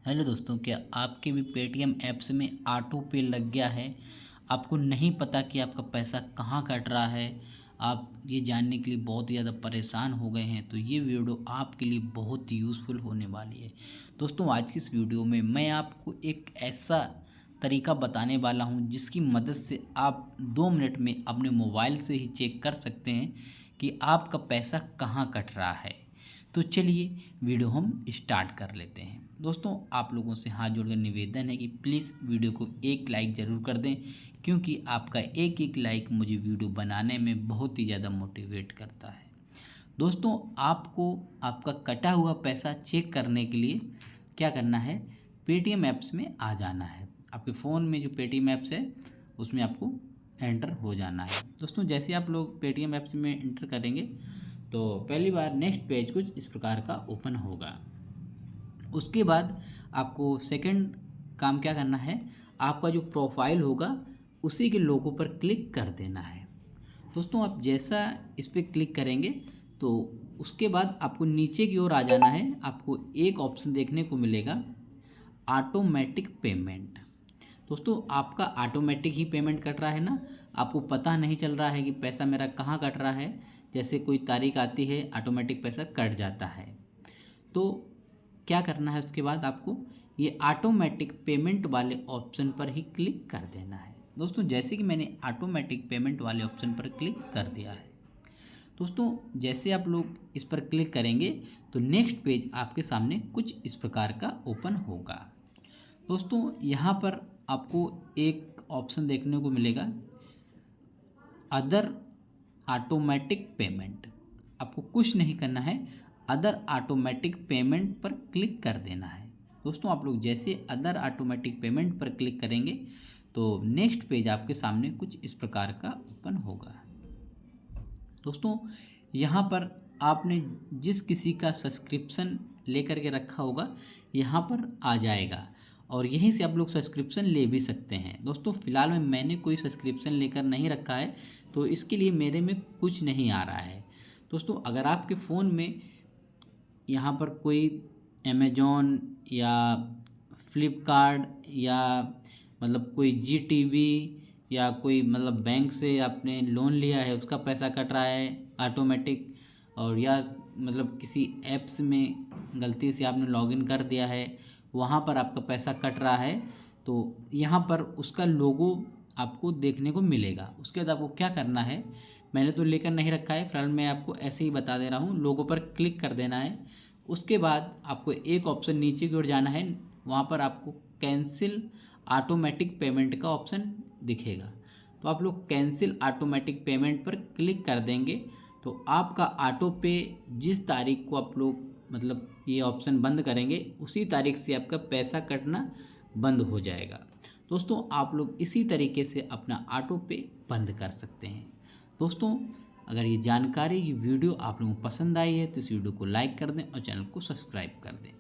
Hello दोस्तों, क्या आपके भी पेटीएम ऐप्स में ऑटो पे लग गया है? आपको नहीं पता कि आपका पैसा कहाँ कट रहा है। आप ये जानने के लिए बहुत ज़्यादा परेशान हो गए हैं, तो ये वीडियो आपके लिए बहुत यूज़फुल होने वाली है। दोस्तों, आज की इस वीडियो में मैं आपको एक ऐसा तरीका बताने वाला हूँ जिसकी मदद से आप 2 मिनट में अपने मोबाइल से ही चेक कर सकते हैं कि आपका पैसा कहाँ कट रहा है। तो चलिए वीडियो हम स्टार्ट कर लेते हैं। दोस्तों, आप लोगों से हाथ जोड़कर निवेदन है कि प्लीज़ वीडियो को एक लाइक ज़रूर कर दें, क्योंकि आपका एक एक लाइक मुझे वीडियो बनाने में बहुत ही ज़्यादा मोटिवेट करता है। दोस्तों, आपको आपका कटा हुआ पैसा चेक करने के लिए क्या करना है, पेटीएम ऐप्स में आ जाना है। आपके फ़ोन में जो पेटीएम ऐप्स है उसमें आपको एंटर हो जाना है। दोस्तों, जैसे आप लोग पेटीएम ऐप्स में एंटर करेंगे तो पहली बार नेक्स्ट पेज कुछ इस प्रकार का ओपन होगा। उसके बाद आपको सेकंड काम क्या करना है, आपका जो प्रोफाइल होगा उसी के लोगो पर क्लिक कर देना है। दोस्तों, आप जैसा इस पर क्लिक करेंगे तो उसके बाद आपको नीचे की ओर आ जाना है। आपको एक ऑप्शन देखने को मिलेगा, ऑटोमेटिक पेमेंट। दोस्तों, आपका ऑटोमेटिक ही पेमेंट कट रहा है ना, आपको पता नहीं चल रहा है कि पैसा मेरा कहाँ कट रहा है। जैसे कोई तारीख आती है ऑटोमेटिक पैसा कट जाता है। तो क्या करना है, उसके बाद आपको ये ऑटोमेटिक पेमेंट वाले ऑप्शन पर ही क्लिक कर देना है। दोस्तों, जैसे कि मैंने ऑटोमेटिक पेमेंट वाले ऑप्शन पर क्लिक कर दिया है। दोस्तों, जैसे आप लोग इस पर क्लिक करेंगे तो नेक्स्ट पेज आपके सामने कुछ इस प्रकार का ओपन होगा। दोस्तों, यहाँ पर आपको एक ऑप्शन देखने को मिलेगा, अदर ऑटोमेटिक पेमेंट। आपको कुछ नहीं करना है, अदर ऑटोमेटिक पेमेंट पर क्लिक कर देना है। दोस्तों, आप लोग जैसे अदर ऑटोमेटिक पेमेंट पर क्लिक करेंगे तो नेक्स्ट पेज आपके सामने कुछ इस प्रकार का ओपन होगा। दोस्तों, यहाँ पर आपने जिस किसी का सब्सक्रिप्शन लेकर के रखा होगा यहाँ पर आ जाएगा और यहीं से आप लोग सब्सक्रिप्शन ले भी सकते हैं। दोस्तों, फ़िलहाल में मैंने कोई सब्सक्रिप्शन लेकर नहीं रखा है, तो इसके लिए मेरे में कुछ नहीं आ रहा है। दोस्तों, अगर आपके फ़ोन में यहाँ पर कोई अमेज़ॉन या फ्लिपकार्ट या मतलब कोई जीटीवी या कोई मतलब बैंक से आपने लोन लिया है उसका पैसा कट रहा है ऑटोमेटिक, और या मतलब किसी ऐप्स में गलती से आपने लॉगिन कर दिया है वहाँ पर आपका पैसा कट रहा है, तो यहाँ पर उसका लोगो आपको देखने को मिलेगा। उसके बाद आपको क्या करना है, मैंने तो लेकर नहीं रखा है, फिलहाल मैं आपको ऐसे ही बता दे रहा हूँ। लोगो पर क्लिक कर देना है। उसके बाद आपको एक ऑप्शन नीचे की ओर जाना है, वहाँ पर आपको कैंसिल ऑटोमेटिक पेमेंट का ऑप्शन दिखेगा। तो आप लोग कैंसिल ऑटोमेटिक पेमेंट पर क्लिक कर देंगे तो आपका ऑटो पे जिस तारीख को आप लोग मतलब ये ऑप्शन बंद करेंगे उसी तारीख से आपका पैसा कटना बंद हो जाएगा। दोस्तों, आप लोग इसी तरीके से अपना ऑटो पे बंद कर सकते हैं। दोस्तों, अगर ये जानकारी, ये वीडियो आप लोगों को पसंद आई है तो इस वीडियो को लाइक कर दें और चैनल को सब्सक्राइब कर दें।